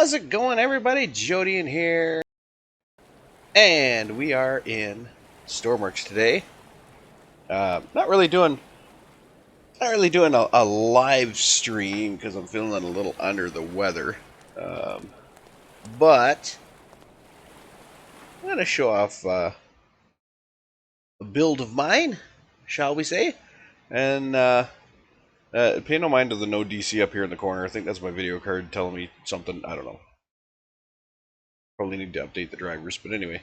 How's it going, everybody? Jody in here, and we are in Stormworks today. Not really doing a live stream because I'm feeling a little under the weather. But I'm gonna show off a build of mine, shall we say? And pay no mind to the no DC up here in the corner. I think that's my video card telling me something. I don't know. Probably need to update the drivers, but anyway.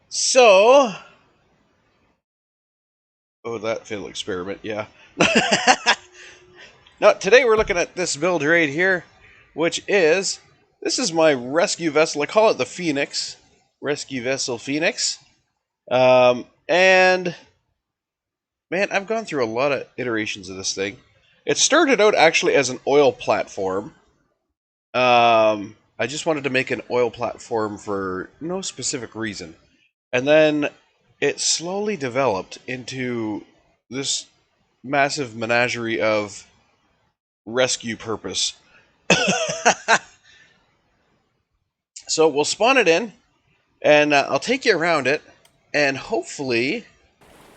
So, oh, that failed experiment, yeah. Now, today we're looking at this build right here, which is, this is my rescue vessel. I call it the Phoenix. Rescue Vessel Phoenix. And, man, I've gone through a lot of iterations of this thing. It started out actually as an oil platform. I just wanted to make an oil platform for no specific reason. And then it slowly developed into this massive menagerie of rescue purpose. So we'll spawn it in, and I'll take you around it, and hopefully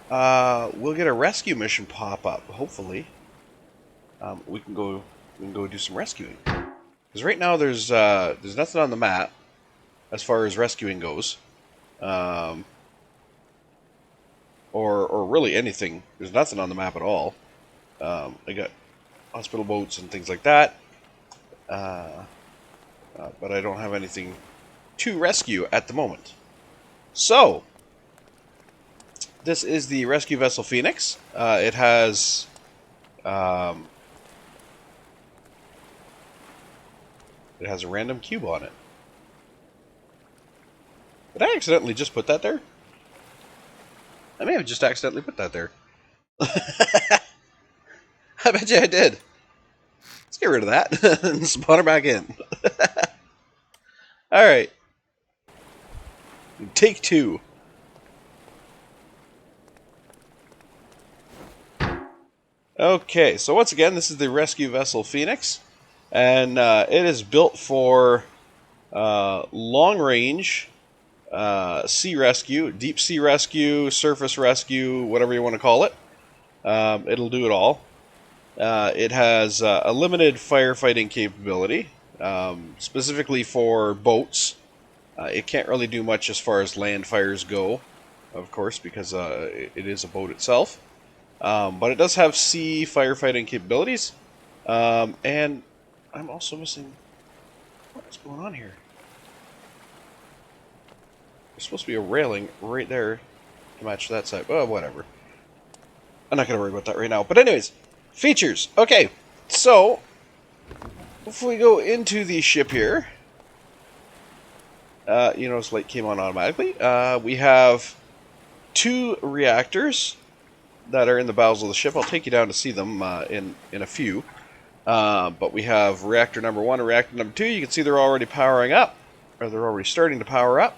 we'll get a rescue mission pop up. Hopefully, we can go do some rescuing. Because right now there's nothing on the map as far as rescuing goes. Or really anything. There's nothing on the map at all. I got hospital boats and things like that. But I don't have anything to rescue at the moment. So, this is the Rescue Vessel Phoenix. It has a random cube on it. Did I accidentally just put that there? I may have just accidentally put that there. I bet you I did. Let's get rid of that and spawn her back in. Alright. Take two. Okay, so once again, this is the Rescue Vessel Phoenix. And it is built for long range sea rescue, deep sea rescue, surface rescue, whatever you want to call it. It'll do it all. It has a limited firefighting capability, specifically for boats. It can't really do much as far as land fires go, of course, because it is a boat itself. But it does have sea firefighting capabilities. And I'm also missing... What's going on here? There's supposed to be a railing right there to match that side. Oh, whatever. I'm not going to worry about that right now. But anyways, features. Okay, so if we go into the ship here, you notice light came on automatically. We have two reactors that are in the bowels of the ship. I'll take you down to see them in a few. But we have reactor number 1 and reactor number 2. You can see they're already powering up, or they're already starting to power up.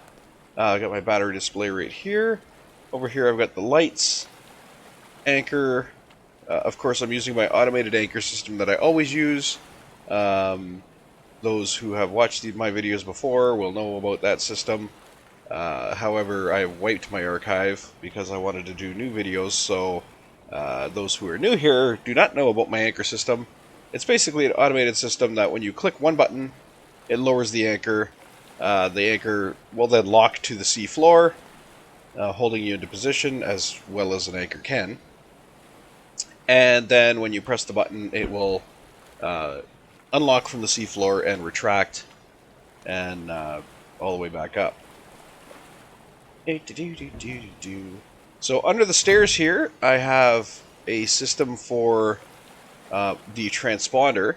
I got my battery display right here. Over here I've got the lights, anchor. Of course I'm using my automated anchor system that I always use. Those who have watched my videos before will know about that system. However, I wiped my archive because I wanted to do new videos, so those who are new here do not know about my anchor system. It's basically an automated system that when you click one button, it lowers the anchor. The anchor will then lock to the sea floor, holding you into position as well as an anchor can. And then when you press the button, it will unlock from the sea floor and retract and all the way back up. So under the stairs here, I have a system for the transponder.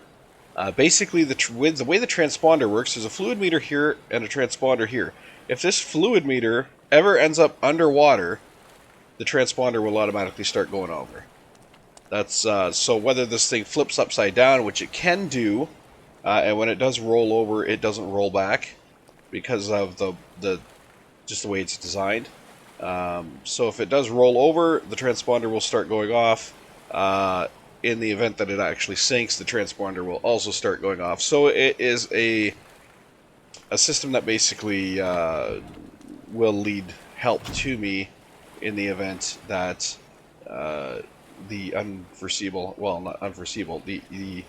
Basically, the way the transponder works is a fluid meter here and a transponder here. If this fluid meter ever ends up underwater, the transponder will automatically start going over. That's so whether this thing flips upside down, which it can do, and when it does roll over, it doesn't roll back because of just the way it's designed. So if it does roll over, the transponder will start going off. in the event that it actually sinks, the transponder will also start going off. So it is a system that basically will lead help to me in the event that the unforeseeable, well, not unforeseeable, the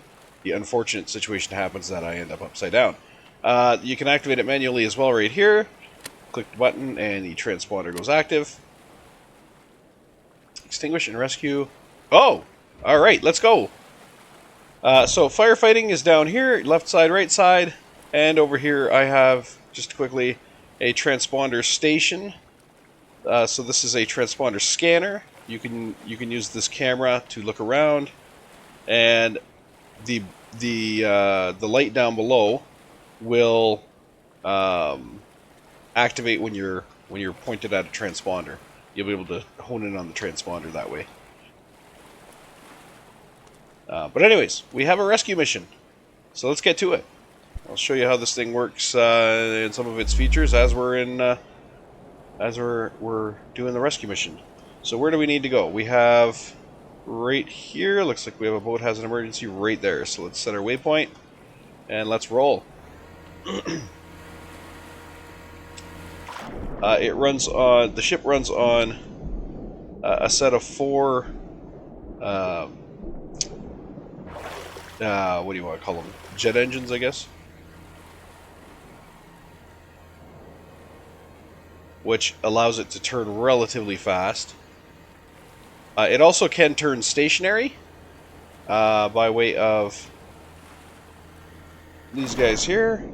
unfortunate situation happens that I end up upside down. You can activate it manually as well right here. Click the button and the transponder goes active. Extinguish and rescue. Oh! Alright, let's go! So firefighting is down here, left side, right side. And over here I have, just quickly, a transponder station. So this is a transponder scanner. You can use this camera to look around, and the light down below will activate when you're pointed at a transponder. You'll be able to hone in on the transponder that way. But anyways, we have a rescue mission, so let's get to it. I'll show you how this thing works and some of its features as we're in. As we're doing the rescue mission. So where do we need to go? We have right here, looks like we have a boat has an emergency right there. So let's set our waypoint and let's roll. It runs on, the ship runs on a set of 4 what do you want to call them? Jet engines, I guess. Which allows it to turn relatively fast. It also can turn stationary by way of these guys here.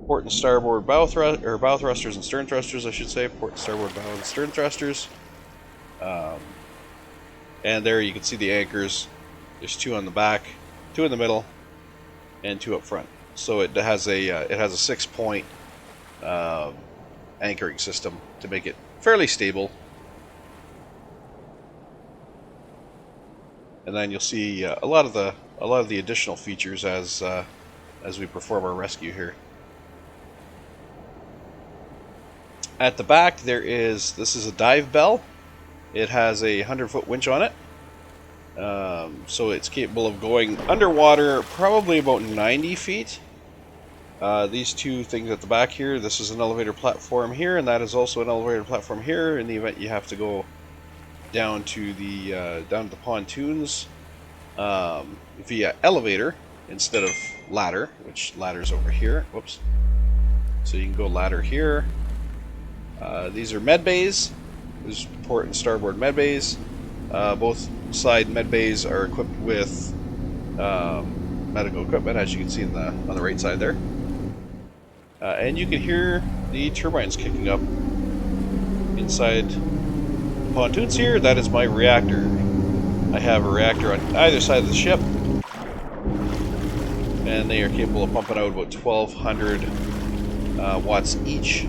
Port and starboard bow thrusters and stern thrusters, I should say. Port and starboard bow and stern thrusters. And there you can see the anchors. There's 2 on the back, 2 in the middle, and 2 up front. So it has a 6-point anchoring system to make it fairly stable. And then you'll see a lot of the additional features as we perform our rescue here. At the back this is a dive bell. It has a 100-foot winch on it. So it's capable of going underwater probably about 90 feet. These 2 things at the back here, this is an elevator platform here, and that is also an elevator platform here in the event you have to go down to the pontoons via elevator instead of ladder, which ladder's over here. Whoops. So you can go ladder here. These are med bays. There's port and starboard med bays. Both side med bays are equipped with medical equipment, as you can see on the right side there. And you can hear the turbines kicking up inside the pontoons here. That is my reactor. I have a reactor on either side of the ship, and they are capable of pumping out about 1,200 watts each,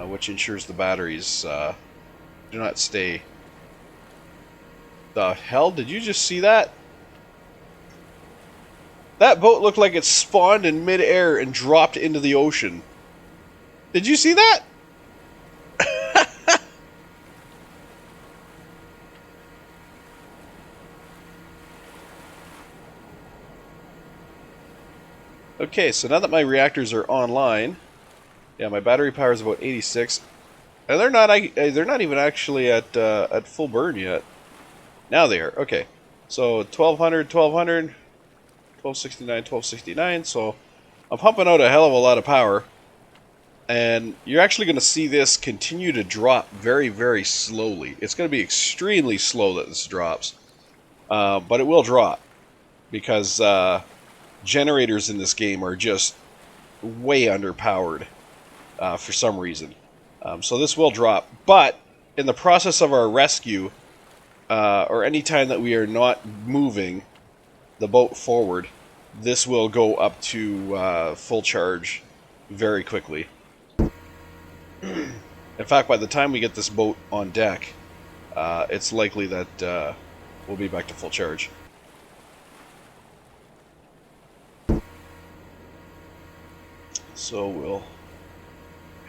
which ensures the batteries do not stay. The hell? Did you just see that? That boat looked like it spawned in mid-air and dropped into the ocean. Did you see that? Okay, so now that my reactors are online, yeah, my battery power is about 86, and they're not even actually at full burn yet. Now they are. Okay, so 1,200, 1269, 1269. So I'm pumping out a hell of a lot of power, and you're actually going to see this continue to drop very, very slowly. It's going to be extremely slow that this drops, but it will drop because generators in this game are just way underpowered for some reason. So this will drop, but in the process of our rescue, or any time that we are not moving the boat forward, this will go up to full charge very quickly. In fact, by the time we get this boat on deck, it's likely that we'll be back to full charge. So we'll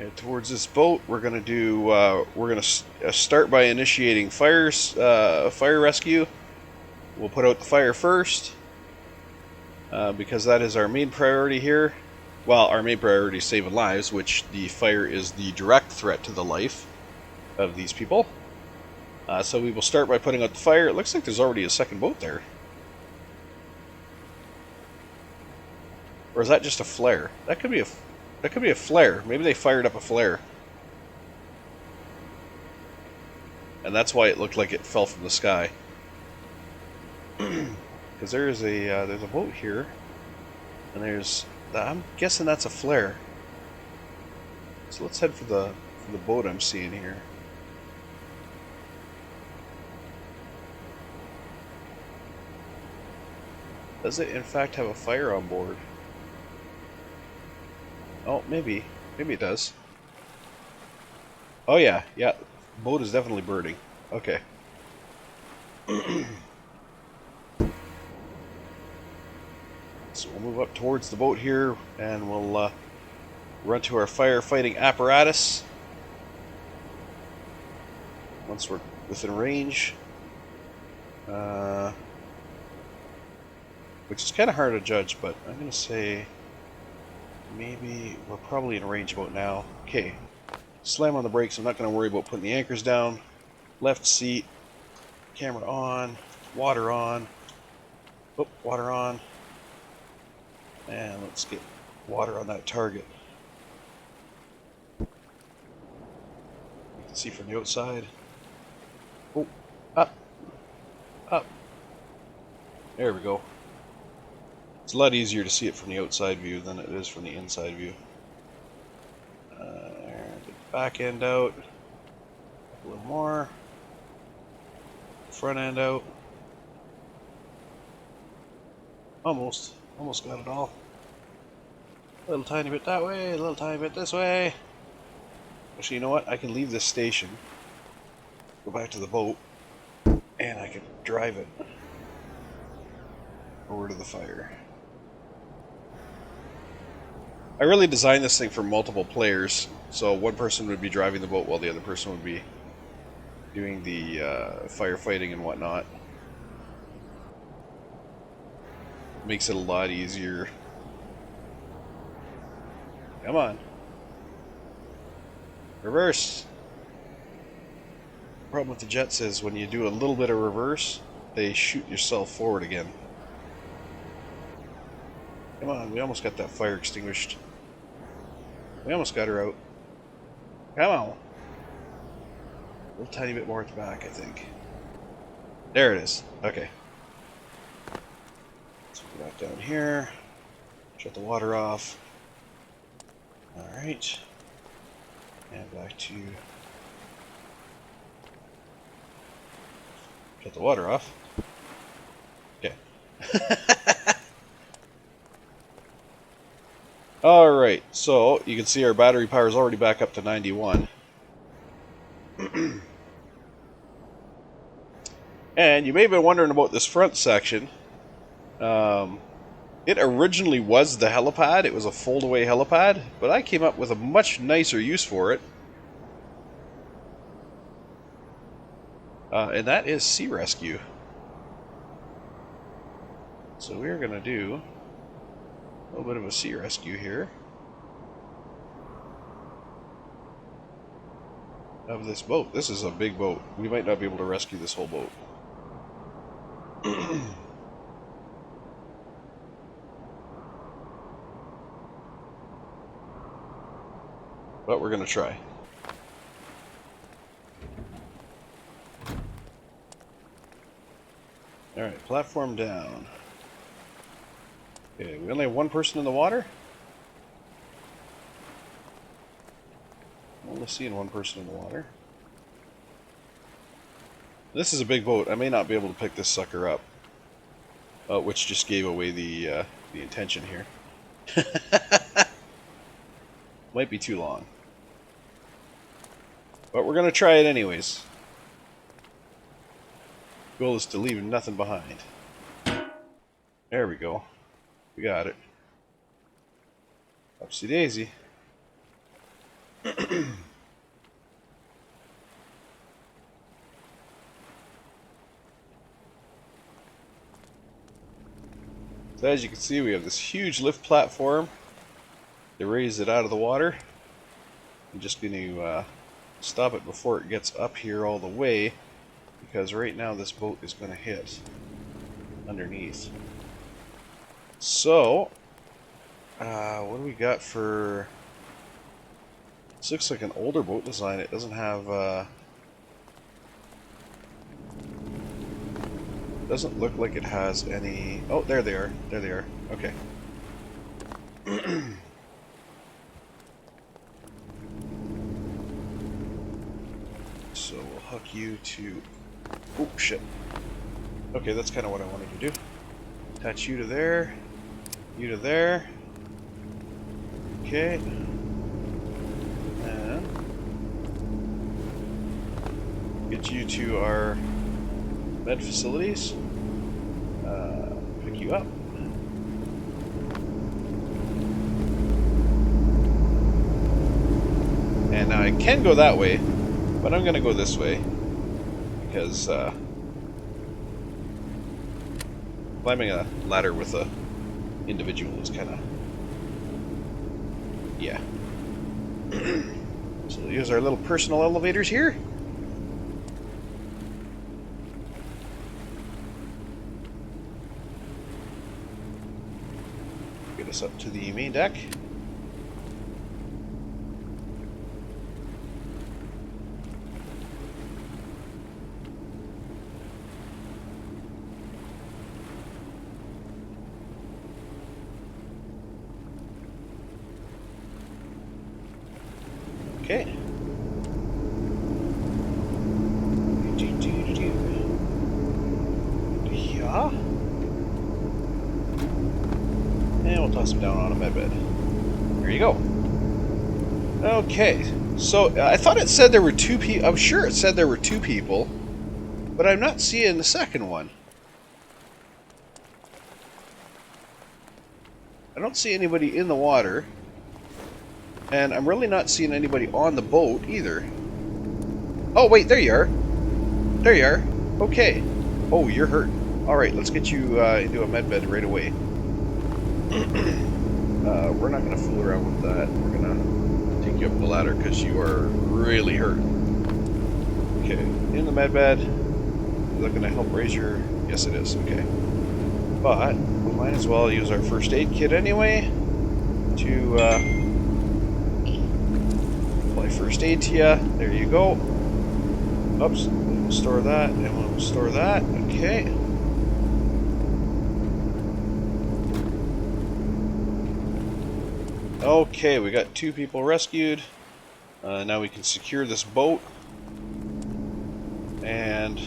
Head towards this boat. We're gonna do. We're gonna start by initiating fire rescue. We'll put out the fire first because that is our main priority here. Well, our main priority is saving lives, which the fire is the direct threat to the life of these people. So we will start by putting out the fire. It looks like there's already a second boat there. Or is that just a flare? That could be a flare. Maybe they fired up a flare. And that's why it looked like it fell from the sky. Because there's a boat here. And I'm guessing that's a flare. So let's head for the boat I'm seeing here. Does it in fact have a fire on board? Oh, maybe. Maybe it does. Oh yeah, yeah. Boat is definitely burning. Okay. So we'll move up towards the boat here, and we'll run to our firefighting apparatus. Once we're within range. Which is kind of hard to judge, but I'm going to say maybe we're probably in range about now. Okay. Slam on the brakes. I'm not going to worry about putting the anchors down. Left seat. Camera on. Water on. Oh, water on. And let's get water on that target. You can see from the outside. Oh, up. Up. There we go. It's a lot easier to see it from the outside view than it is from the inside view. Get the back end out. A little more. Front end out. Almost. Almost got it all. A little tiny bit that way, a little tiny bit this way. Actually, you know what? I can leave this station, go back to the boat, and I can drive it over to the fire. I really designed this thing for multiple players, so one person would be driving the boat while the other person would be doing the firefighting and whatnot. Makes it a lot easier. Come on. Reverse. The problem with the jets is when you do a little bit of reverse, they shoot yourself forward again. Come on, we almost got that fire extinguished. We almost got her out. Come on. A little tiny bit more at the back, I think. There it is. Okay. Let's go back down here. Shut the water off. Alright. And back to... Shut the water off. Okay. Alright, so you can see our battery power is already back up to 91. And you may have been wondering about this front section. It originally was the helipad. It was a fold-away helipad, but I came up with a much nicer use for it. And that is sea rescue. So we're going to do a little bit of a sea rescue here of this boat. This is a big boat. We might not be able to rescue this whole boat. But we're going to try. Alright, platform down. Okay, we only have one person in the water? I'm only seeing one person in the water. This is a big boat. I may not be able to pick this sucker up. Which just gave away the intention here. Might be too long. But we're going to try it anyways. Goal is to leave nothing behind. There we go. We got it. Upsy daisy. So as you can see, we have this huge lift platform to raise it out of the water. I'm just going to stop it before it gets up here all the way, because right now this boat is going to hit underneath. So, what do we got for... This looks like an older boat design. It doesn't have... doesn't look like it has any... Oh, there they are. There they are. Okay. So we'll hook you to... Oh, shit. Okay, that's kind of what I wanted to do. Attach you to there. You to there. Okay. And... get you to our med facilities. Pick you up. And now I can go that way, but I'm going to go this way because climbing a ladder with a individual is kind of, yeah. So we'll use our little personal elevators here. Get us up to the main deck. Okay. Yeah. And we'll toss him down on a medbed. There you go. Okay. So I thought it said there were two people. I'm sure it said there were two people, but I'm not seeing the second one. I don't see anybody in the water. And I'm really not seeing anybody on the boat either. Oh, wait, there you are. There you are. Okay. Oh, you're hurt. Alright, let's get you into a medbed right away. We're not going to fool around with that. We're going to take you up the ladder because you are really hurt. Okay, in the medbed. Is that going to help raise your... Yes, it is. Okay. But we might as well use our first aid kit anyway to... first aid to you. There you go. Oops. We'll store that, and we'll store that. Okay. Okay, we got two people rescued. Now we can secure this boat and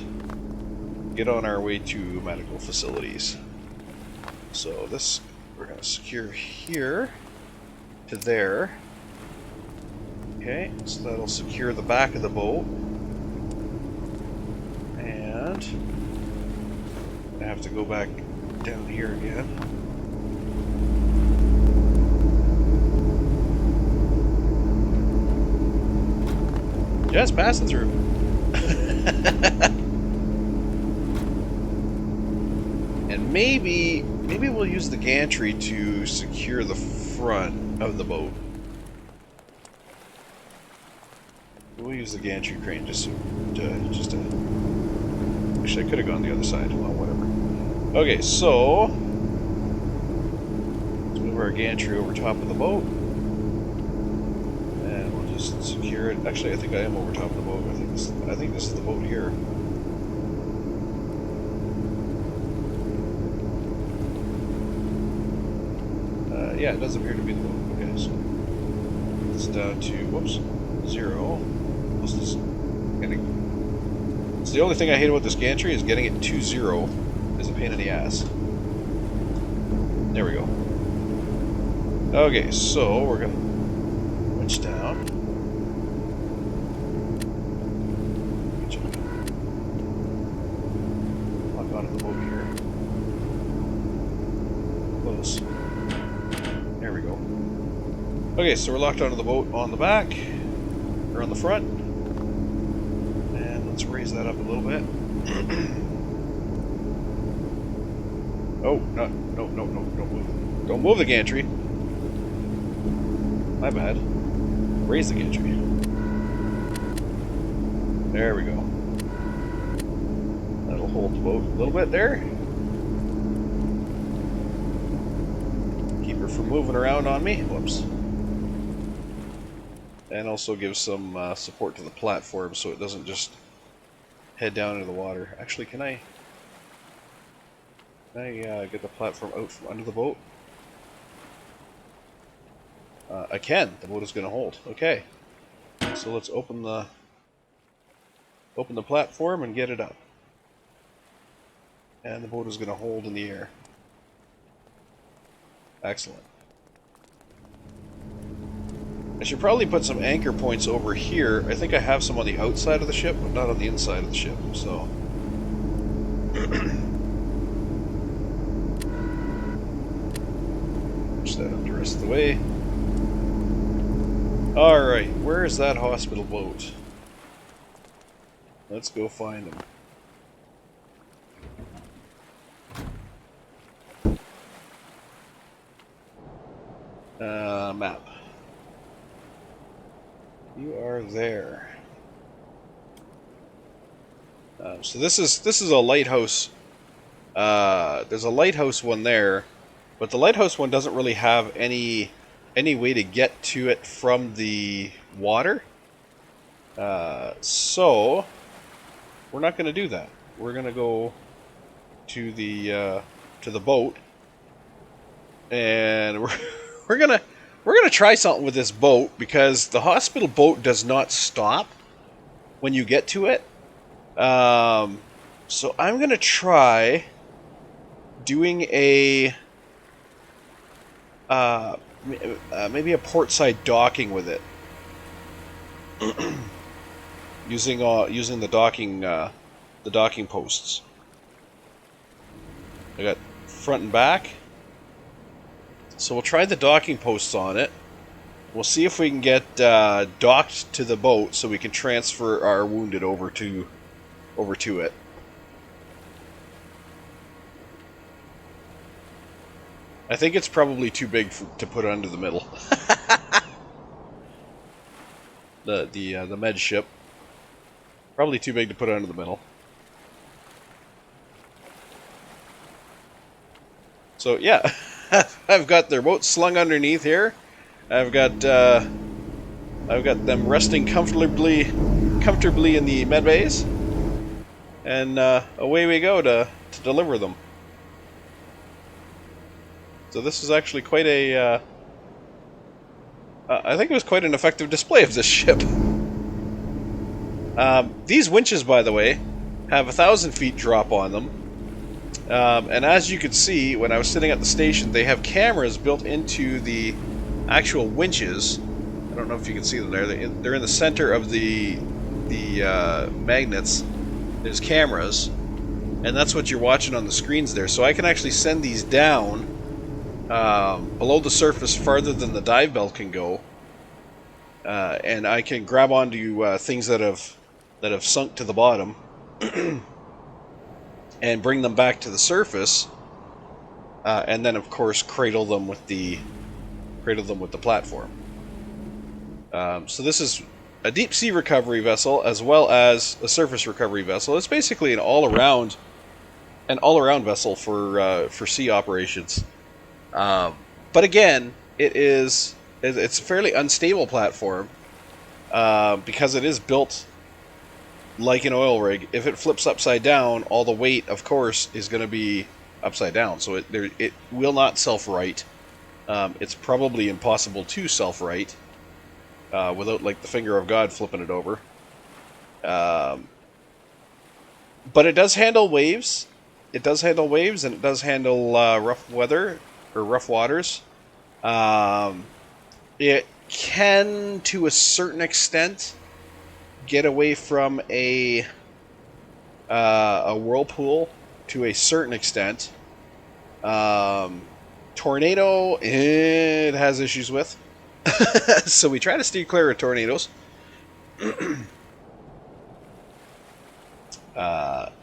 get on our way to medical facilities. So this we're going to secure here to there. Okay, so that'll secure the back of the boat. And I have to go back down here again. Just passing through. And maybe we'll use the gantry to secure the front of the boat. We'll use the gantry crane just to actually I could have gone the other side. Well, whatever. Okay, so let's move our gantry over top of the boat, and we'll just secure it. Actually, I think I am over top of the boat. I think this is the boat here. Yeah, it does appear to be the boat. Okay, so it's down to whoops 0. It's the only thing I hate about this gantry is getting it to 0 is a pain in the ass. There we go. Okay, so we're gonna winch down. Lock onto the boat here. Close. There we go. Okay, so we're locked onto the boat on the back. or on the front. And let's raise that up a little bit. Oh, no, no, no, no, don't move. Don't move the gantry. My bad. Raise the gantry. There we go. That'll hold the boat a little bit there. Keep her from moving around on me. Whoops. And also give some support to the platform so it doesn't just head down into the water. Actually, can I get the platform out from under the boat? I can. The boat is going to hold. Okay. So let's open the platform and get it up. And the boat is going to hold in the air. Excellent. I should probably put some anchor points over here. I think I have some on the outside of the ship, but not on the inside of the ship, so... push that up the rest of the way. Alright, where is that hospital boat? Let's go find him. Map. You are there. So this is a lighthouse. There's a lighthouse one there, but the lighthouse one doesn't really have any way to get to it from the water. So we're not going to do that. We're going to go to the boat, and we're gonna try something with this boat, because the hospital boat does not stop when you get to it. So I'm gonna try doing a maybe a portside docking with it, using the docking posts. I got front and back. So we'll try the docking posts on it. We'll see if we can get docked to the boat so we can transfer our wounded over to it. I think it's probably too big to put under the middle. the med ship. Probably too big to put under the middle. So yeah. I've got their boat slung underneath here. I've got them resting comfortably in the med bays, and away we go to deliver them. So this is actually quite a. I think it was quite an effective display of this ship. These winches, by the way, have 1,000 feet drop on them. And as you could see, when I was sitting at the station, they have cameras built into the actual winches. I don't know if you can see them there. They're in the center of the magnets. There's cameras, and that's what you're watching on the screens there. So I can actually send these down below the surface farther than the dive bell can go, and I can grab onto things that have sunk to the bottom. And bring them back to the surface, and then of course cradle them with the platform. So this is a deep sea recovery vessel as well as a surface recovery vessel. It's basically an all-around vessel for sea operations. But again, it's a fairly unstable platform because it is built like an oil rig. If it flips upside down, all the weight, of course, is going to be upside down. So it will not self-right. It's probably impossible to self-right without, like, the finger of God flipping it over. But it does handle waves. It does handle waves, and it does handle rough weather or rough waters. It can, to a certain extent, get away from a whirlpool to a certain extent. Tornado, it has issues with. So we try to steer clear of tornadoes.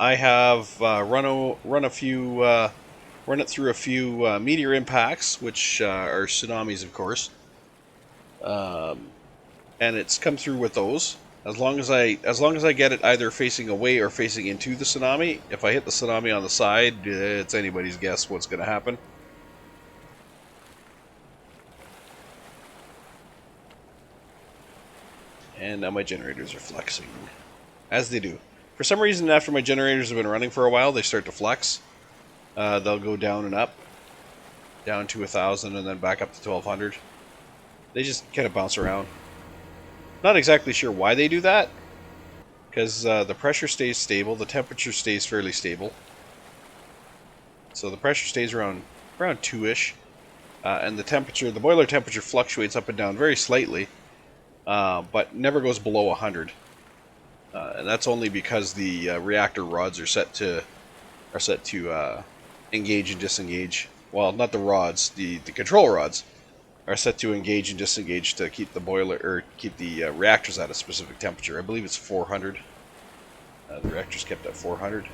I have run it through a few meteor impacts, which are tsunamis, of course, and it's come through with those. As long as I get it either facing away or facing into the tsunami, if I hit the tsunami on the side, it's anybody's guess what's going to happen. And now my generators are flexing, as they do. For some reason, after my generators have been running for a while, they start to flex. They'll go down and up, down to 1,000 and then back up to 1,200. They just kind of bounce around. Not exactly sure why they do that, because the pressure stays stable, the temperature stays fairly stable. So the pressure stays around 2-ish, and the boiler temperature fluctuates up and down very slightly, but never goes below 100. And that's only because the reactor rods are set to engage and disengage. Well, not the rods, the control rods are set to engage and disengage to keep the boiler or keep the reactors at a specific temperature. I believe it's 400. The reactor's kept at 400.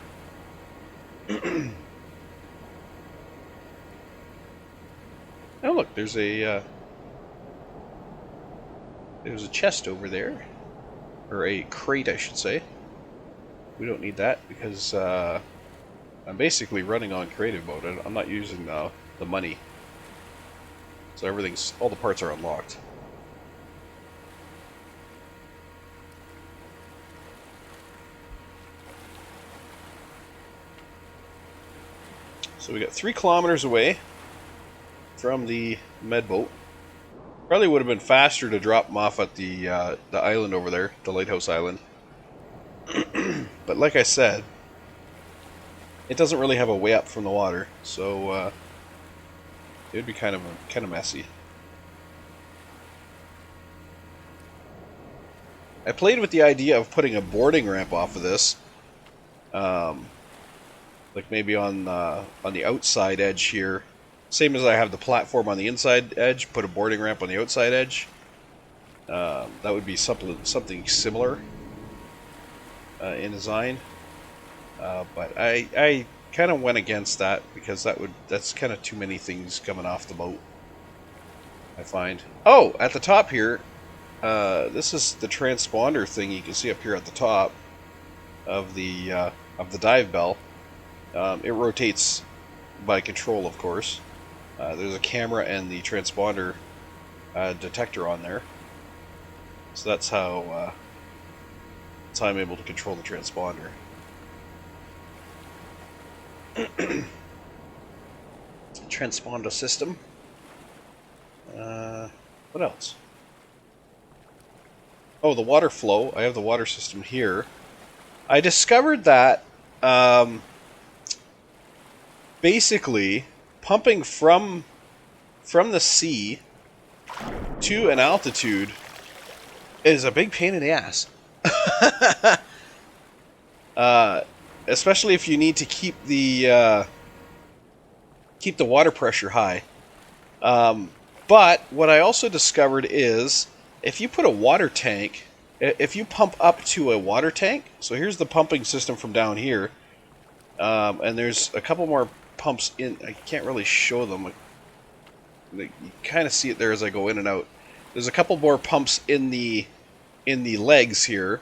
Oh look, there's a chest over there, or a crate, I should say. We don't need that because I'm basically running on creative mode. I'm not using the money. So all the parts are unlocked. So we got 3 kilometers away from the med boat. Probably would have been faster to drop them off at the island over there, the lighthouse island. But like I said, it doesn't really have a way up from the water, so it would be kind of messy. I played with the idea of putting a boarding ramp off of this, like maybe on the outside edge here, same as I have the platform on the inside edge. Put a boarding ramp on the outside edge. That would be something similar in design, but I kind of went against that because that's kind of too many things coming off the boat, I find. Oh, at the top here, this is the transponder thing you can see up here at the top of the dive bell. It rotates by control, of course. There's a camera and the transponder detector on there, so that's how I'm able to control the transponder. Transponder system. What else? Oh, the water flow. I have the water system here. I discovered that basically pumping from the sea to an altitude is a big pain in the ass. Especially if you need to keep the water pressure high. But what I also discovered is if you put a water tank, if you pump up to a water tank, so here's the pumping system from down here, and there's a couple more pumps in. I can't really show them. You kind of see it there as I go in and out. There's a couple more pumps in the legs here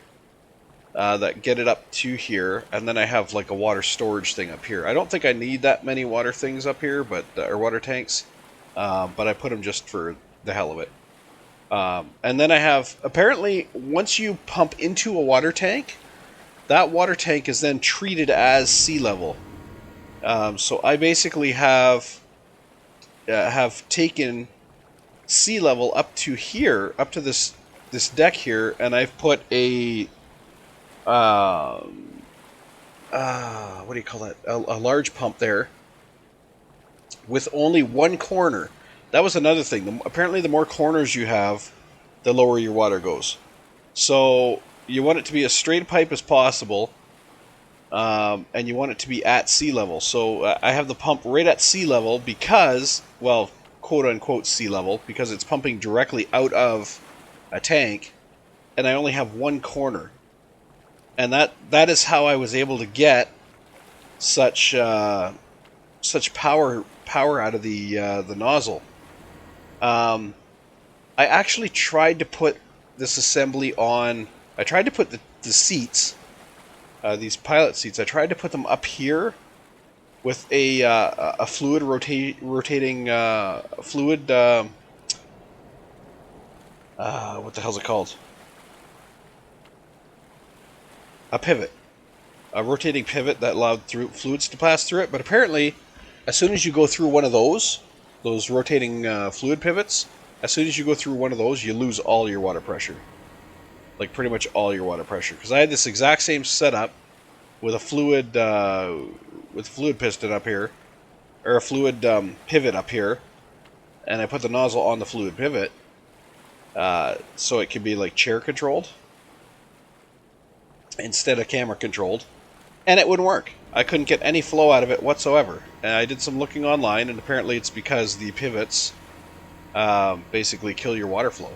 that get it up to here, and then I have like a water storage thing up here. I don't think I need that many water things up here, or water tanks, but I put them just for the hell of it. And then I have, apparently, once you pump into a water tank, that water tank is then treated as sea level. So I basically have taken sea level up to here, up to this deck here, and I've put a what do you call that? A large pump there with only one corner. That was another thing. Apparently, the more corners you have, the lower your water goes. So you want it to be as straight a pipe as possible, and you want it to be at sea level. So I have the pump right at sea level because, well, quote unquote sea level, because it's pumping directly out of a tank. and I only have one corner. And that is how I was able to get such such power out of the nozzle. I actually tried to put this assembly on. I tried to put the seats, these pilot seats. I tried to put them up here with a fluid rotating fluid. What the hell's it called? A pivot. A rotating pivot that allowed fluids to pass through it. But apparently, as soon as you go through one of those rotating fluid pivots, as soon as you go through one of those, you lose all your water pressure. Like pretty much all your water pressure. Because I had this exact same setup with a fluid piston up here, or a fluid pivot up here, and I put the nozzle on the fluid pivot, so it can be like chair controlled instead of camera controlled, and it wouldn't work. I couldn't get any flow out of it whatsoever. And I did some looking online, and apparently it's because the pivots basically kill your water flow,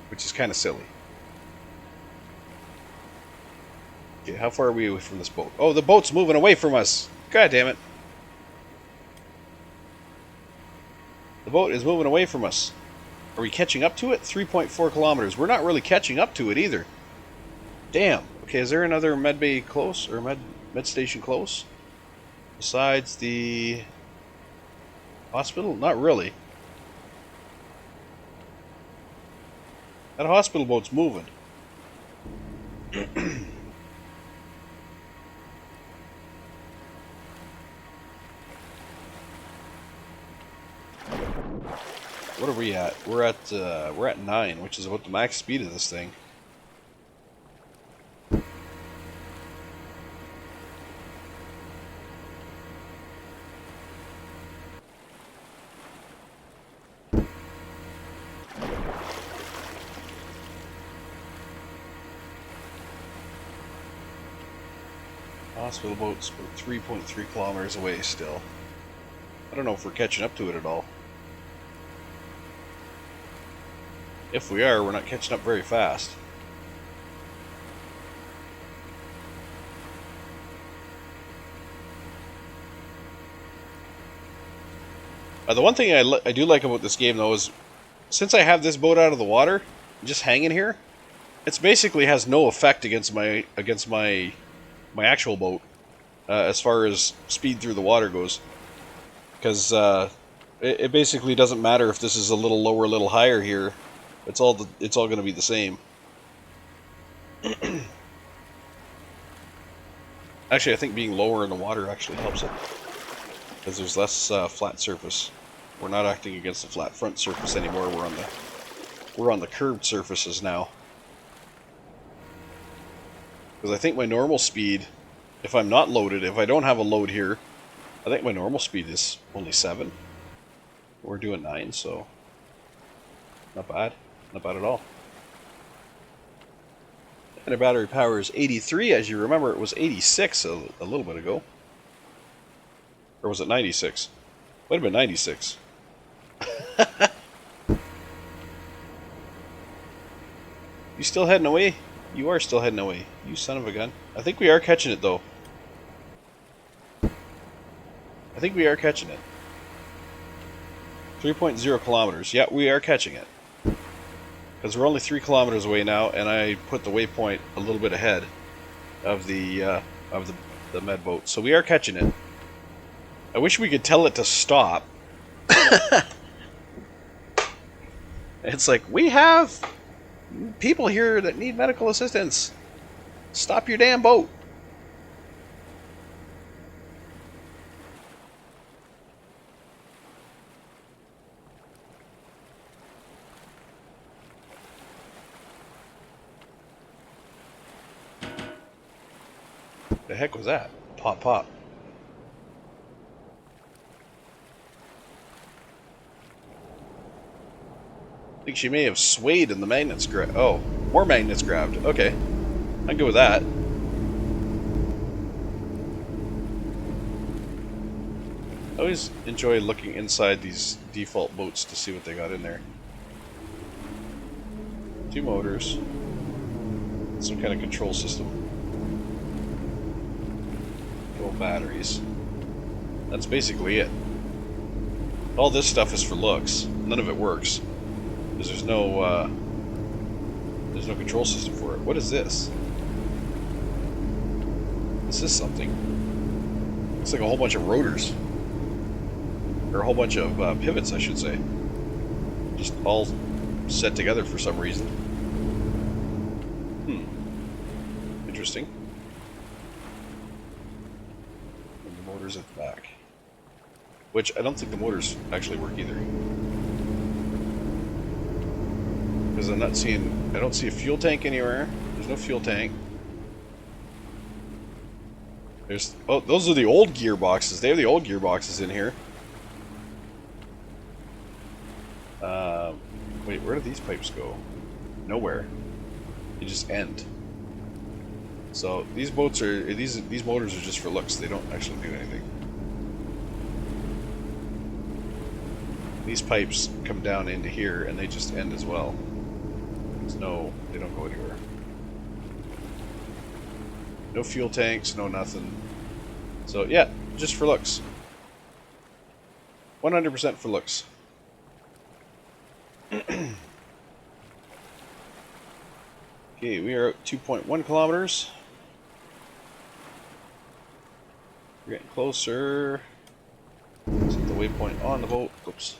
which is kind of silly. Okay, how far are we away from this boat? Oh, the boat's moving away from us! God damn it. The boat is moving away from us. Are we catching up to it? 3.4 kilometers. We're not really catching up to it either. Damn. Okay, is there another med bay close, or med station close? Besides the hospital? Not really. That hospital boat's moving. What are we at? We're at 9, which is about the max speed of this thing. Hospital boat's about 3.3 kilometers away still. I don't know if we're catching up to it at all. If we are, we're not catching up very fast. The one thing I do like about this game, though, is since I have this boat out of the water, just hanging here, it basically has no effect against my actual boat as far as speed through the water goes, because it basically doesn't matter if this is a little lower, a little higher here. It's all going to be the same. Actually, I think being lower in the water actually helps it, because there's less flat surface. We're not acting against the flat front surface anymore. We're on the curved surfaces now. Because I think my normal speed, if I'm not loaded, if I don't have a load here, I think my normal speed is only 7. We're doing 9, so not bad. Not bad at all. And our battery power is 83. As you remember, it was 86 a little bit ago. Or was it 96? Might have been 96. You still heading away? You are still heading away. You son of a gun. I think we are catching it, though. I think we are catching it. 3.0 kilometers. Yeah, we are catching it. Because we're only 3 kilometers away now, and I put the waypoint a little bit ahead of the med boat. So we are catching it. I wish we could tell it to stop. It's like, we have people here that need medical assistance. Stop your damn boat. The heck was that? Pop, pop. I think she may have swayed and the magnets grabbed. Oh, more magnets grabbed. Okay. I'm good with that. I always enjoy looking inside these default boats to see what they got in there. 2 motors. Some kind of control system. Couple batteries. That's basically it. All this stuff is for looks. None of it works. Because there's no control system for it. What is this? This is something. It's like a whole bunch of rotors. Or a whole bunch of pivots, I should say. Just all set together for some reason. Interesting. And the motors at the back. Which I don't think the motors actually work either. Because I don't see a fuel tank anywhere. There's no fuel tank. Oh, those are the old gearboxes. They have the old gearboxes in here. Wait, where do these pipes go? Nowhere. They just end. So these motors are just for looks. They don't actually do anything. These pipes come down into here and they just end as well. They don't go anywhere. No fuel tanks, no nothing. So yeah, just for looks. 100% for looks. Okay, we are at 2.1 kilometers. We're getting closer. Set the waypoint on the boat. Oops.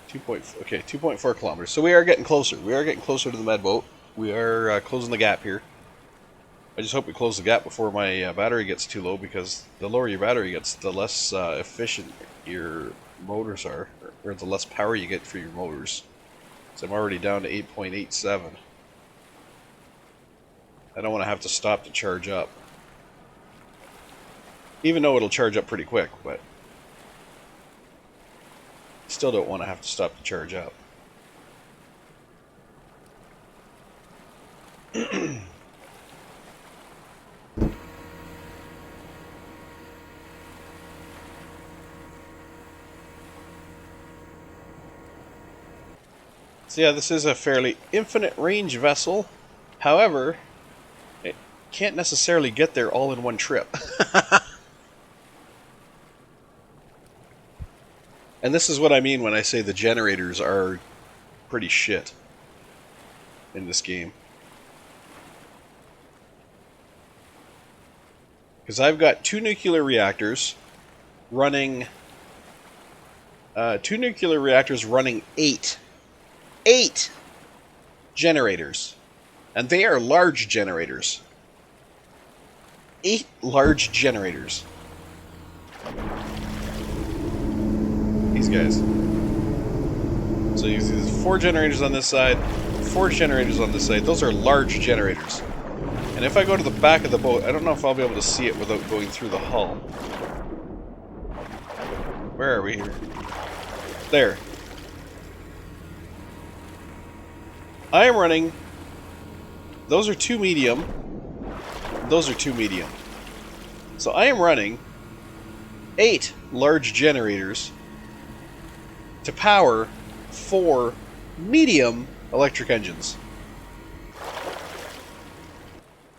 2.4 kilometers. So we are getting closer. We are getting closer to the med boat. We are closing the gap here. I just hope we close the gap before my battery gets too low, because the lower your battery gets, the less efficient your motors are, or the less power you get for your motors. So I'm already down to 8.87. I don't want to have to stop to charge up. Even though it'll charge up pretty quick, but still don't want to have to stop to charge up. So yeah, this is a fairly infinite range vessel. However, it can't necessarily get there all in one trip. And this is what I mean when I say the generators are pretty shit in this game. Because I've got 2 nuclear reactors running 8 generators. And they are large generators. 8 large generators. These guys. So you see there's 4 generators on this side, 4 generators on this side. Those are large generators. And if I go to the back of the boat, I don't know if I'll be able to see it without going through the hull. Where are we here? There. I am running... Those are 2 medium. Those are 2 medium. So I am running 8 large generators to power 4 medium electric engines.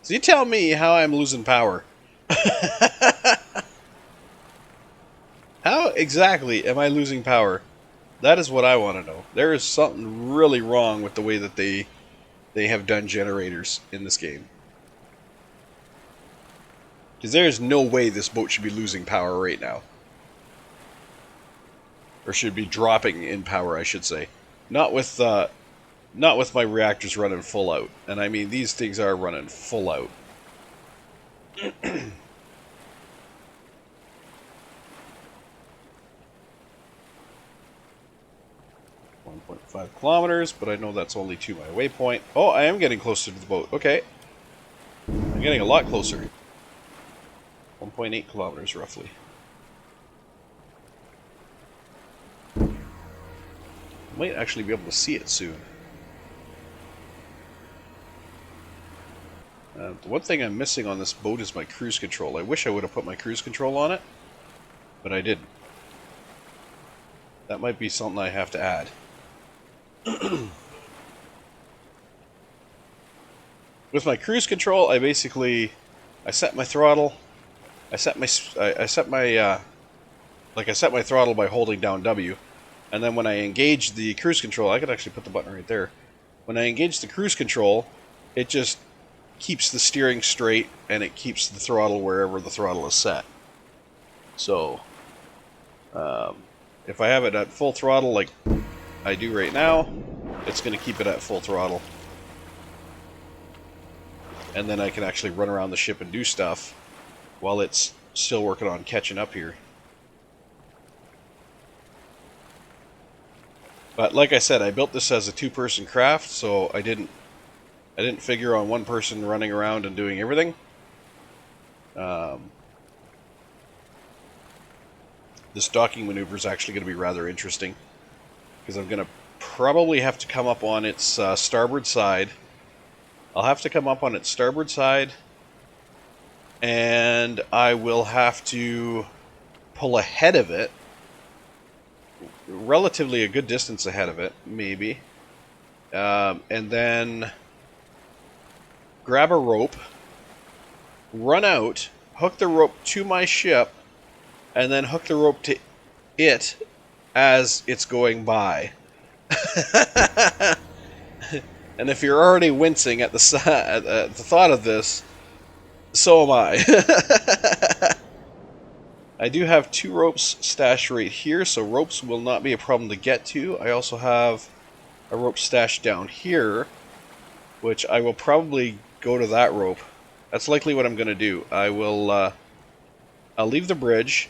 So you tell me how I'm losing power. How exactly am I losing power? That is what I want to know. There is something really wrong with the way that they have done generators in this game. Because there is no way this boat should be losing power right now. Or should be dropping in power, I should say. Not with my reactors running full out. And I mean, these things are running full out. 1.5 kilometers, but I know that's only to my waypoint. Oh, I am getting closer to the boat. Okay. I'm getting a lot closer. 1.8 kilometers, roughly. Might actually be able to see it soon. The one thing I'm missing on this boat is my cruise control. I wish I would have put my cruise control on it, but I didn't. That might be something I have to add. with my cruise control, I set my throttle. I set my throttle by holding down W, and then when I engage the cruise control, I could actually put the button right there. When I engage the cruise control, it just keeps the steering straight and it keeps the throttle wherever the throttle is set. So, if I have it at full throttle like I do right now, it's going to keep it at full throttle. And then I can actually run around the ship and do stuff while it's still working on catching up here. But like I said, I built this as a two-person craft, so I didn't figure on one person running around and doing everything. This docking maneuver is actually going to be rather interesting, because I'm going to probably have to come up on its starboard side. I'll have to come up on its starboard side, and I will have to pull ahead of it, relatively a good distance ahead of it, maybe, and then grab a rope, run out, hook the rope to my ship, and then hook the rope to it as it's going by. And if you're already wincing at the thought of this, so am I. I do have 2 ropes stashed right here, so ropes will not be a problem to get to. I also have a rope stashed down here, which I will probably go to that rope. That's likely what I'm going to do. I'll leave the bridge,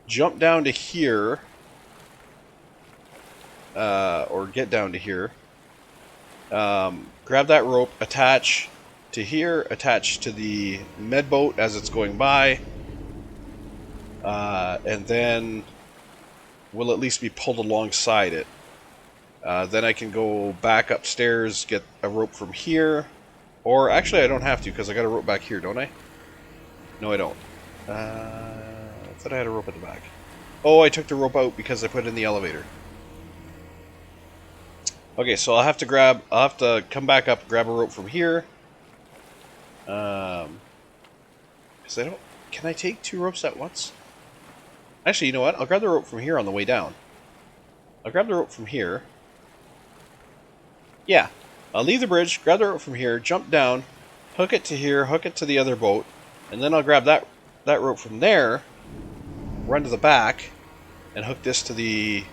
jump down to here, or get down to here, grab that rope, attach to here, attach to the med boat as it's going by, and then we'll at least be pulled alongside it. Then I can go back upstairs, get a rope from here, or actually I don't have to because I got a rope back here, don't I? No, I don't. I thought I had a rope at the back. Oh, I took the rope out because I put it in the elevator. Okay, so I'll have to come back up, grab a rope from here. Because can I take 2 ropes at once? Actually, you know what? I'll grab the rope from here on the way down. I'll grab the rope from here. Yeah, I'll leave the bridge, grab the rope from here, jump down, hook it to here, hook it to the other boat, and then I'll grab that rope from there, run to the back, and hook this to the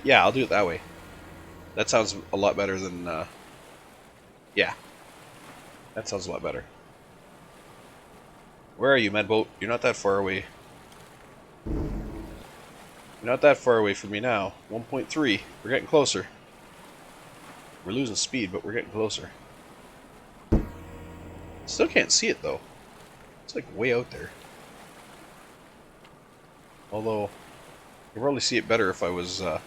yeah, I'll do it that way. That sounds a lot better than, yeah. That sounds a lot better. Where are you, medboat? You're not that far away. You're not that far away from me now. 1.3. We're getting closer. We're losing speed, but we're getting closer. Still can't see it, though. It's like way out there. Although, I could probably see it better if I was, there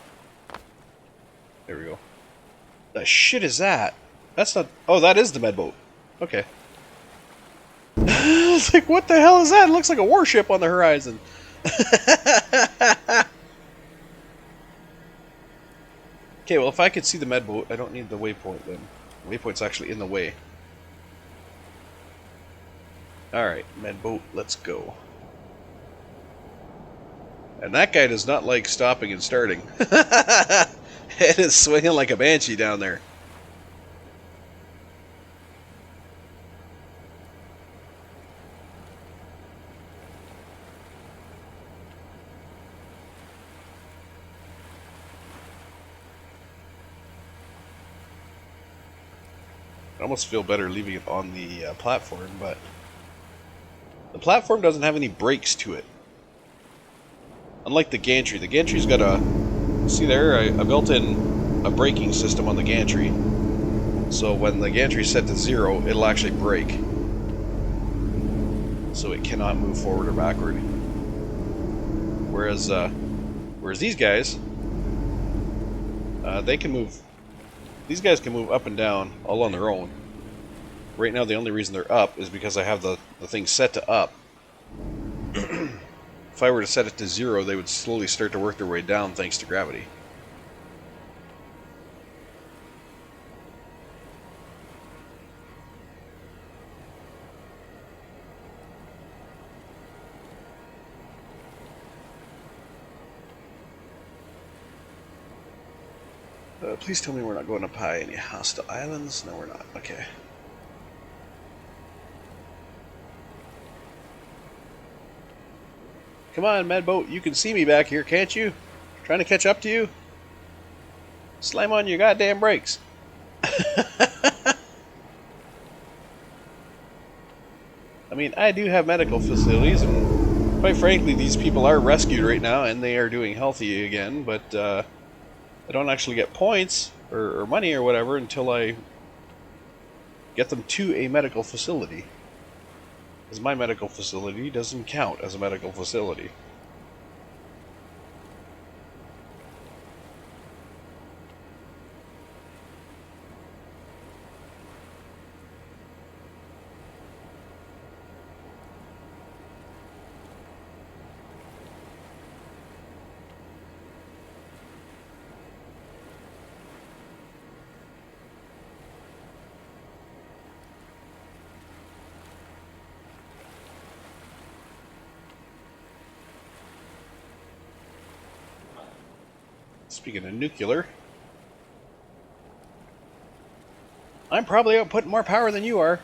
we go. The shit is that? That's not... Oh, that is the med boat. Okay. It's like, what the hell is that? It looks like a warship on the horizon. Okay, well, if I could see the med boat, I don't need the waypoint then. The waypoint's actually in the way. Alright, med boat, let's go. And that guy does not like stopping and starting. It is swinging like a banshee down there. I almost feel better leaving it on the platform, but the platform doesn't have any brakes to it. Unlike the gantry. The gantry's got a... See there? I built in a braking system on the gantry. So when the gantry's set to 0, it'll actually brake. So it cannot move forward or backward. Whereas these guys, they can move... These guys can move up and down all on their own. Right now the only reason they're up is because I have the thing set to up. If I were to set it to 0, they would slowly start to work their way down thanks to gravity. Please tell me we're not going up high. Any hostile islands? No, we're not. Okay. Come on, Medboat. You can see me back here, can't you? Trying to catch up to you? Slam on your goddamn brakes. I mean, I do have medical facilities, and quite frankly, these people are rescued right now, and they are doing healthy again, but I don't actually get points or money or whatever until I get them to a medical facility. Because my medical facility doesn't count as a medical facility. Speaking of nuclear, I'm probably outputting more power than you are.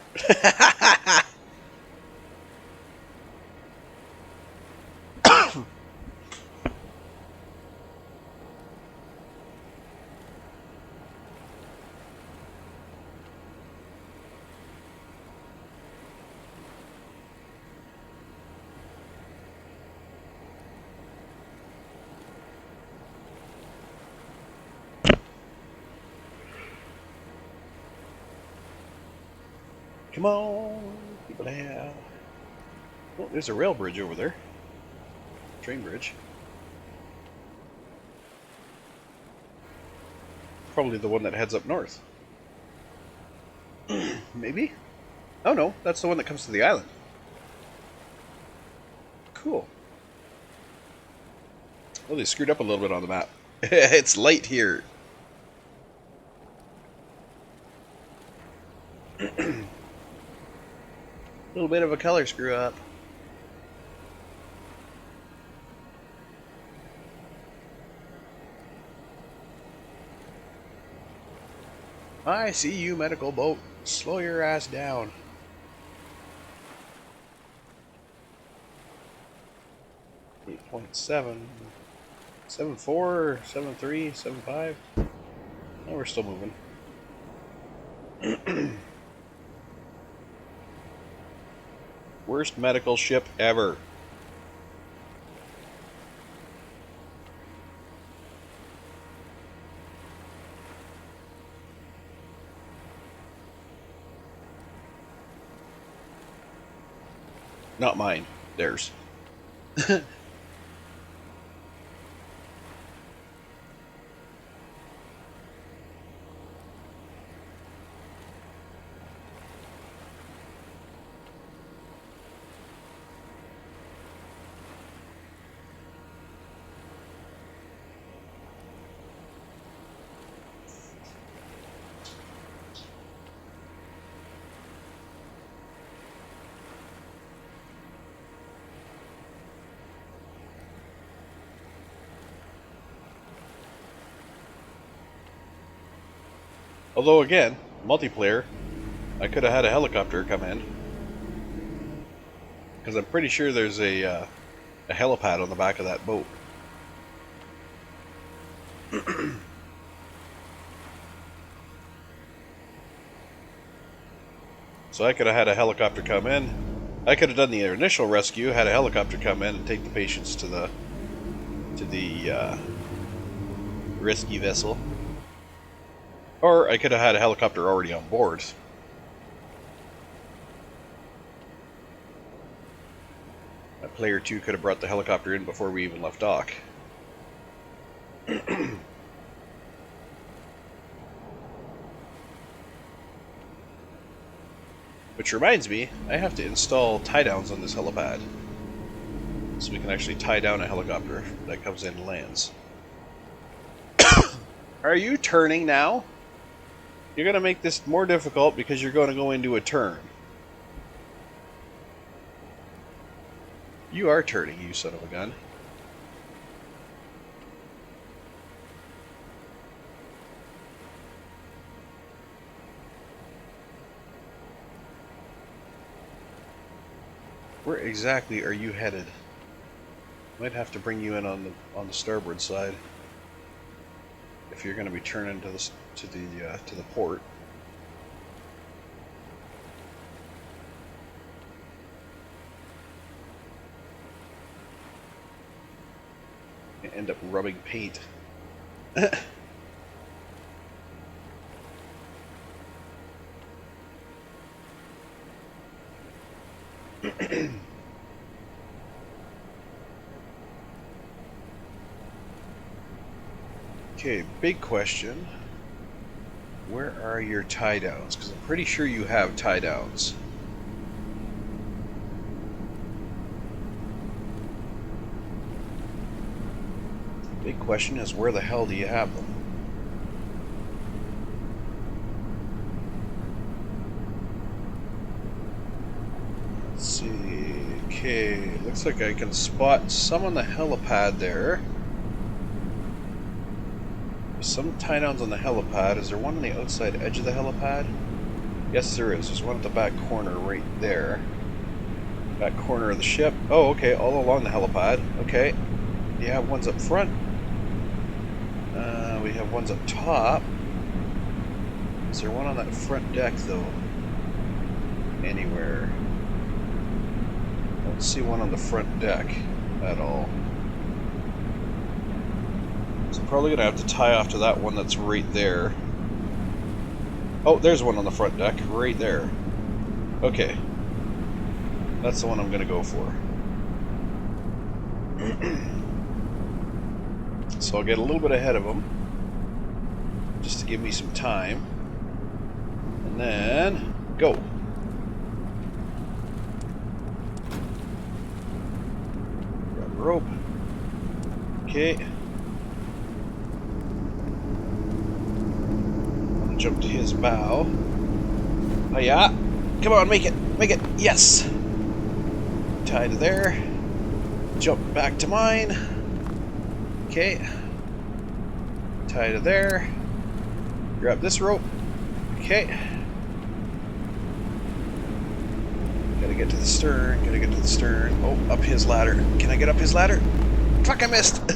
Come on, people have. Oh, there's a rail bridge over there. Train bridge. Probably the one that heads up north. Maybe? Oh no, that's the one that comes to the island. Cool. Well, they screwed up a little bit on the map. It's light here. A little bit of a color screw up. I see you, medical boat. Slow your ass down. .7, 7.4, 7.3, 7.5. Oh, we're still moving. Worst medical ship ever. Not mine. Theirs. Although, again, multiplayer, I could have had a helicopter come in. Because I'm pretty sure there's a helipad on the back of that boat. So I could have had a helicopter come in. I could have done the initial rescue, had a helicopter come in and take the patients to the rescue vessel. Or I could have had a helicopter already on board. A player 2 could have brought the helicopter in before we even left dock. Which reminds me, I have to install tie-downs on this helipad. So we can actually tie down a helicopter that comes in and lands. Are you turning now? You're going to make this more difficult because you're going to go into a turn. You are turning, you son of a gun. Where exactly are you headed? Might have to bring you in on the starboard side if you're going to be turning to the port. You end up rubbing paint. Okay, big question. Where are your tie downs? Because I'm pretty sure you have tie downs. Big question is, where the hell do you have them? Let's see. Okay, looks like I can spot some on the helipad there. Some tie downs on the helipad. Is there one on the outside edge of the helipad? Yes, there is. There's one at the back corner right there. Back corner of the ship. Oh, okay, all along the helipad. Okay. You have ones up front. We have ones up top. Is there one on that front deck, though? Anywhere? I don't see one on the front deck at all. So I'm probably going to have to tie off to that one that's right there. Oh, there's one on the front deck, right there. Okay. That's the one I'm going to go for. So I'll get a little bit ahead of them, just to give me some time. And then, go. Grab a rope. Okay. Jump to his bow. Oh yeah. Come on, make it. Make it. Yes. Tie to there. Jump back to mine. Okay. Tie to there. Grab this rope. Okay. Gotta get to the stern. Gotta get to the stern. Oh, up his ladder. Can I get up his ladder? Fuck, I missed.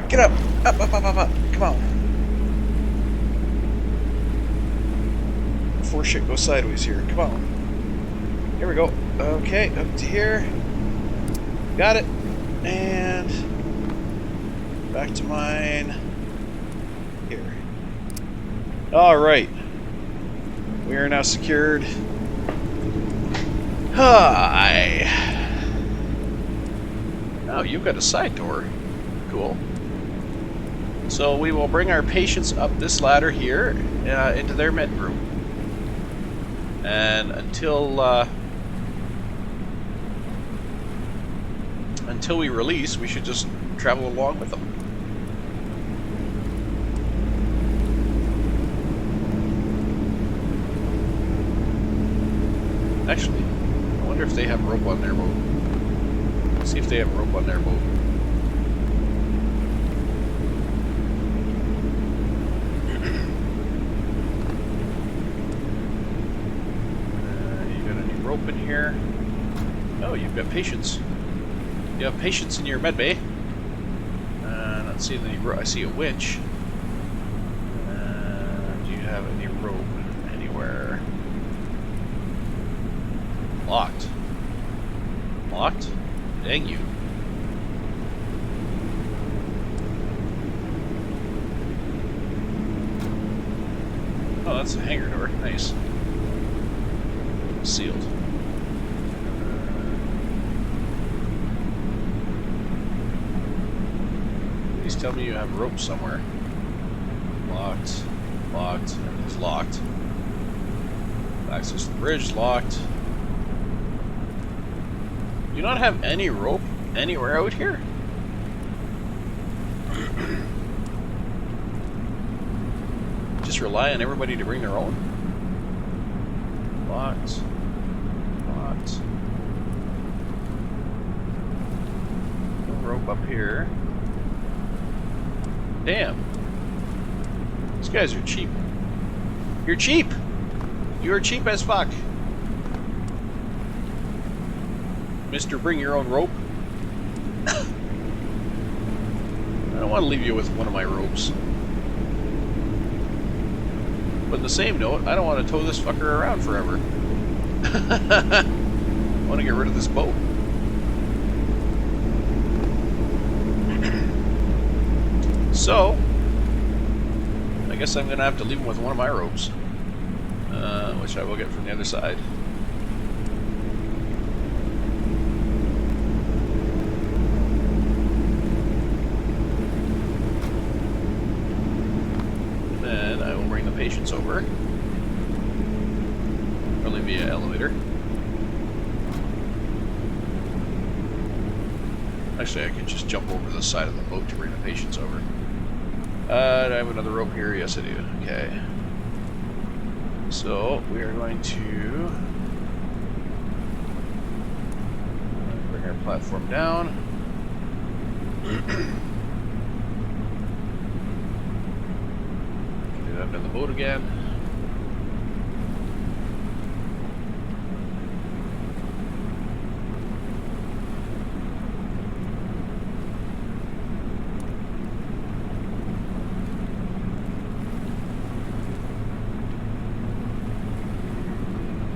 Get up. Up, up, up, up, up. Come on. Before shit goes sideways here. Come on. Here we go. Okay, up to here. Got it. And back to mine. Here. Alright. We are now secured. Hi. Oh, you've got a side door. Cool. So we will bring our patients up this ladder here into their med room. And until we release, we should just travel along with them. Actually, I wonder if they have rope on their boat. Let's see if they have rope on their boat. Open here. Oh, you've got patience. You have patience in your med bay. Not seeing any rope. I see a winch. Do you have any rope anywhere? Locked. Locked? Dang you. Oh, that's a hangar door. Nice. Sealed. Please tell me you have rope somewhere. Locked. Locked. Everything's locked. Access to the bridge locked. Do you not have any rope anywhere out here? Just rely on everybody to bring their own? Locked. Locked. No rope up here. Damn. These guys are cheap. You're cheap! You're cheap as fuck. Mister, bring your own rope. I don't want to leave you with one of my ropes. But in the same note, I don't want to tow this fucker around forever. I want to get rid of this boat. So, I guess I'm going to have to leave him with one of my ropes. Which I will get from the other side. Then I will bring the patients over. Probably via elevator. Actually, I could just jump over the side of the boat to bring the patients over. Do I have another rope here? Yes, I do. Okay. So, we are going to bring our platform down. Get up in the boat again.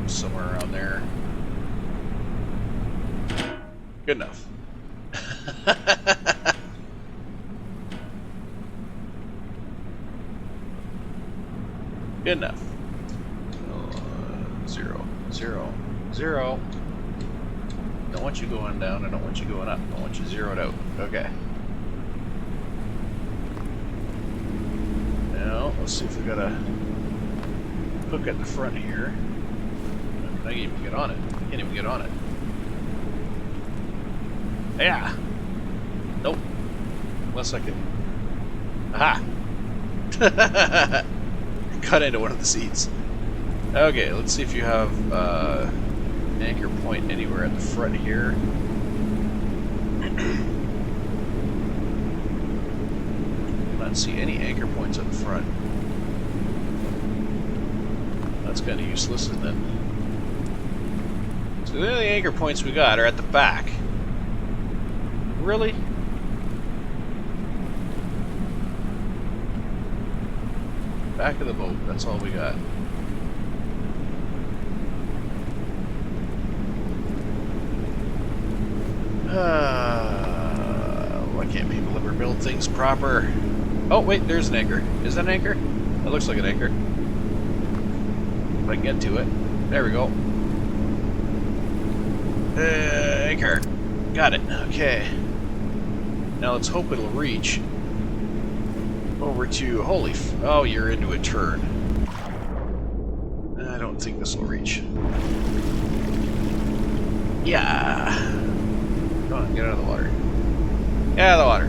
Somewhere around there. Good enough. Good enough. 0, 0, 0. Don't want you going down. I don't want you going up. I want you zeroed out. Okay. Now, let's see if we got a hook at the front here. I can't even get on it. I can't even get on it. Yeah. Nope. Unless I can. Aha! Cut into one of the seats. Okay, let's see if you have an anchor point anywhere at the front here. Do not see any anchor points at the front. That's kind of useless, isn't it? So the only anchor points we got are at the back. Really? Back of the boat, that's all we got. Why can't people ever build things proper? Oh wait, there's an anchor. Is that an anchor? That looks like an anchor. If I can get to it. There we go. Anchor. Got it. Okay. Now let's hope it'll reach over to... Holy oh, you're into a turn. I don't think this will reach. Yeah. Come on, get out of the water. Get out of the water.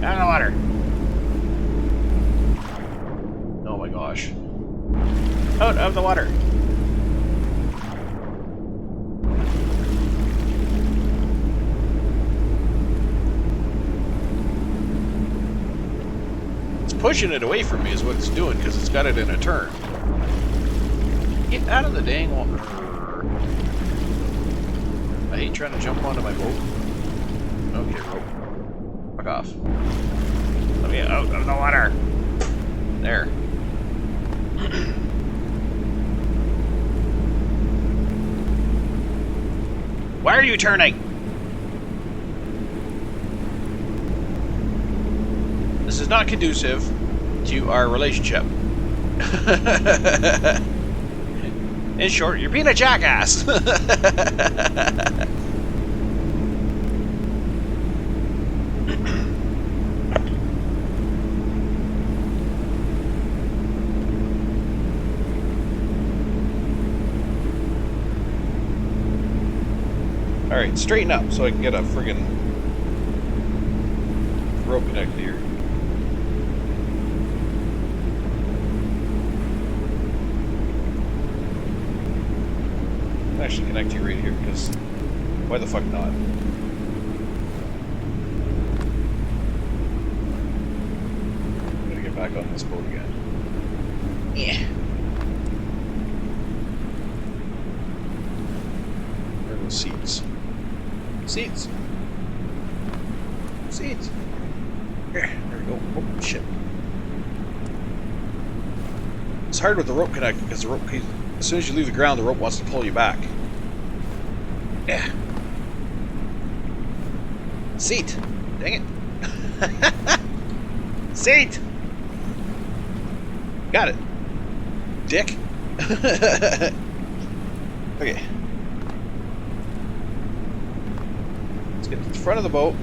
Out of the water. Oh my gosh. Out of the water. Pushing it away from me is what it's doing because it's got it in a turn. Get out of the dang water. I hate trying to jump onto my boat. Okay, rope. Fuck off. Let me out of the water. There. Why are you turning? This is not conducive to our relationship. In short, you're being a jackass. Alright, straighten up so I can get a friggin' rope connected here. Actually connect you right here, because why the fuck not? I'm gonna get back on this boat again. Yeah. Where are those seats. Seats. Seats. There we go. Oh, shit. It's hard with the rope connected because the rope, as soon as you leave the ground, the rope wants to pull you back. Yeah. Seat. Dang it. Seat. Got it. Dick. Okay. Let's get to the front of the boat.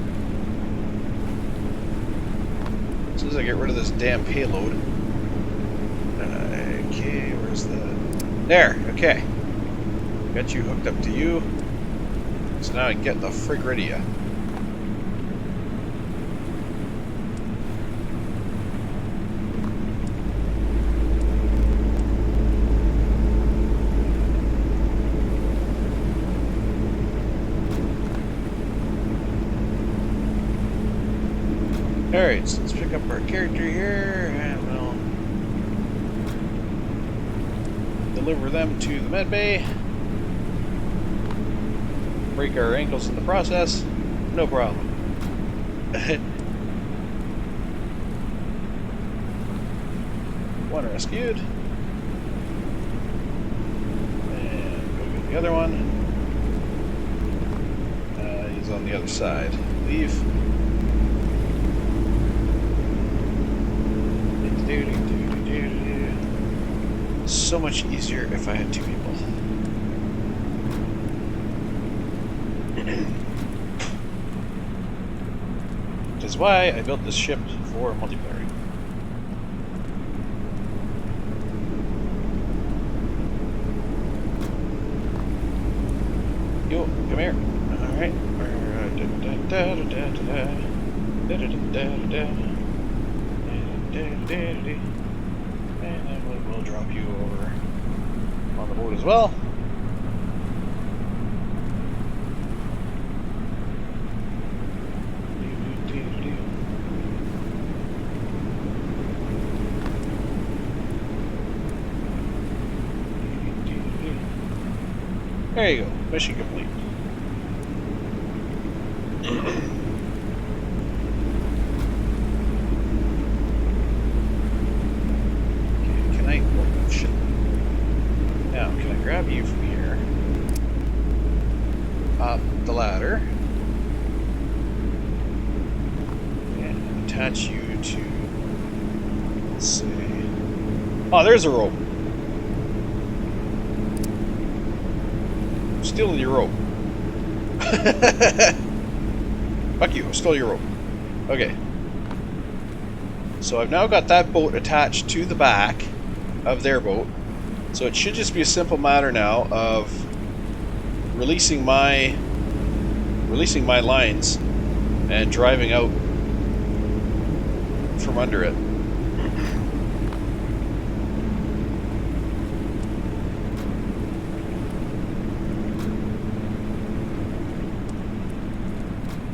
As soon as I get rid of this damn payload. Okay, where's the... There, okay. Got you hooked up to you. So now I can get the frig rid of you. Alright, so let's pick up our character here, and we'll deliver them to the med bay. Break our ankles in the process. No problem. One rescued. And go get the other one. He's on the other side. Leave. So much easier if I had two people. Which is why I built this ship for multiplayer. Yo, come here. Alright. And then we'll drop you over on the boat as well. There you go. Mission complete. Grab you from here, up the ladder, and attach you to, let's see, oh, there's a rope. I'm stealing your rope. Fuck you, I stole your rope. Okay. So I've now got that boat attached to the back of their boat. So it should just be a simple matter now of releasing my lines and driving out from under it.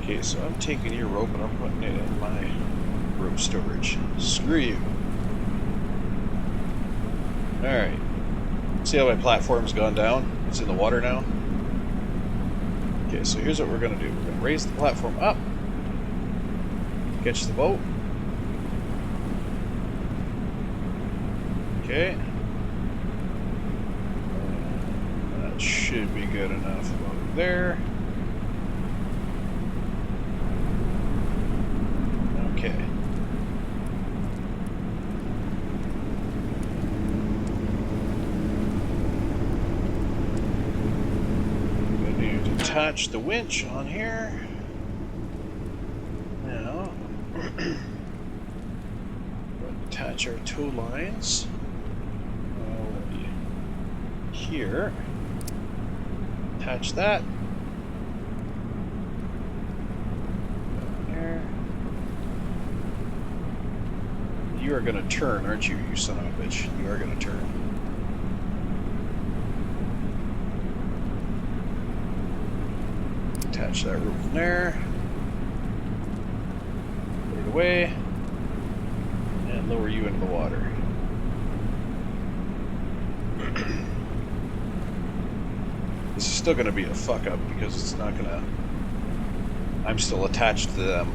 Okay, so I'm taking your rope and I'm putting it in my rope storage. Screw you. Alright. See how my platform's gone down? It's in the water now. Okay, so here's what we're going to do. We're going to raise the platform up, catch the boat. Okay. That should be good enough over there. Okay. Attach the winch on here. Now, attach our tow lines here. Attach that. There. You are going to turn, aren't you, you son of a bitch? You are going to turn. Attach that rope from there, put it away, and lower you into the water. This is still going to be a fuck up because it's not going to... I'm still attached to them.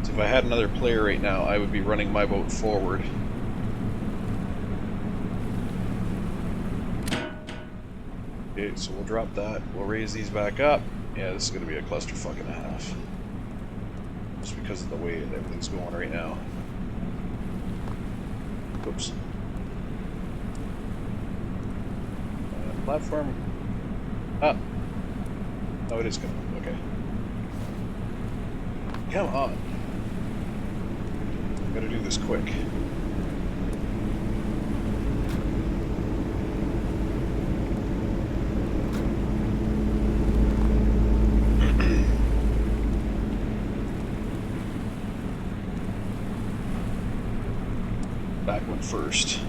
So if I had another player right now, I would be running my boat forward. Okay, so we'll drop that. We'll raise these back up. Yeah, this is going to be a clusterfuck and a half. Just because of the way that everything's going right now. Oops. Platform. Ah. Oh, it is going to. Okay. Come on. Gotta do this quick. Back one first.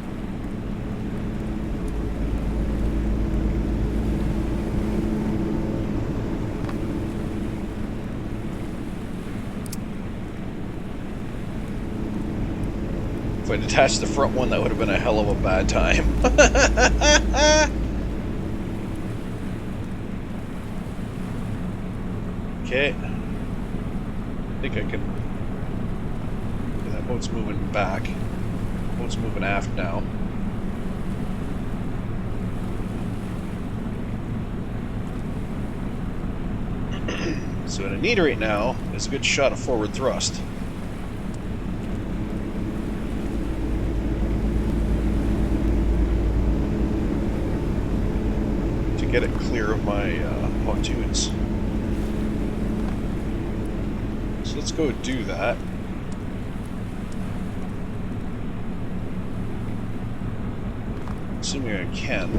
If I detached the front one, that would have been a hell of a bad time. Okay. I think I can... Okay, that boat's moving back. Boat's moving aft now. So what I need right now is a good shot of forward thrust. To get it clear of my pontoons. So let's go do that. Assuming I can.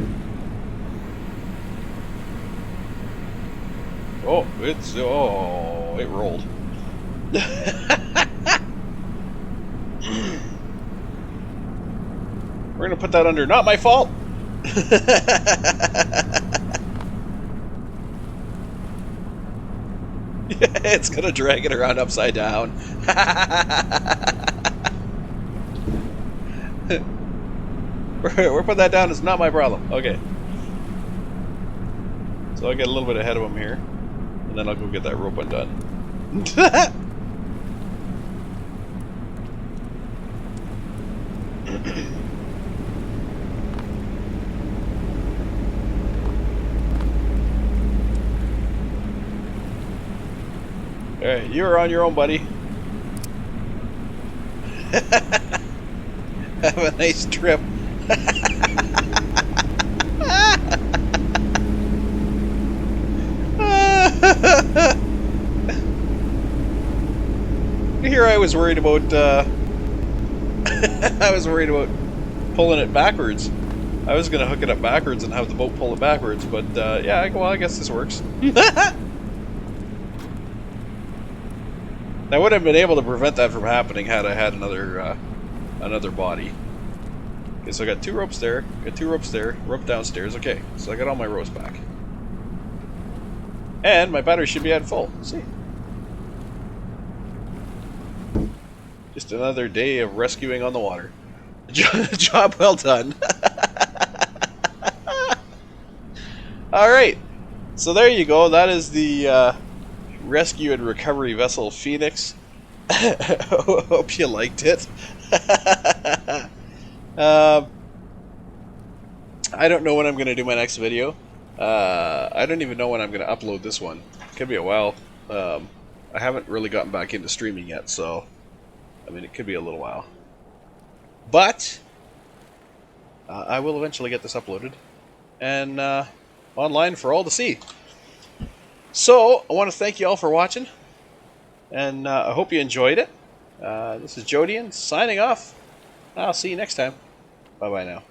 Oh, it's... oh, it rolled. We're gonna put that under not my fault. It's gonna drag it around upside down. We're putting that down. It's not my problem. Okay. So I'll get a little bit ahead of him here, and then I'll go get that rope undone. Alright, you're on your own, buddy. Have a nice trip. Here I was worried about I was worried about pulling it backwards. I was gonna hook it up backwards and have the boat pull it backwards, but yeah, well, I guess this works. I would have been able to prevent that from happening had I had another body. Okay, so I got 2 ropes there, got 2 ropes there, rope downstairs. Okay, so I got all my ropes back. And my battery should be at full. Let's see. Just another day of rescuing on the water. Job well done. Alright, so there you go. That is the rescue and recovery vessel Phoenix. Hope you liked it. I don't know when I'm going to do my next video. I don't even know when I'm going to upload this one. Could be a while. I haven't really gotten back into streaming yet, so I mean, it could be a little while. But I will eventually get this uploaded and online for all to see. So I want to thank you all for watching, and I hope you enjoyed it. This is Jodian signing off. I'll see you next time. Bye bye now.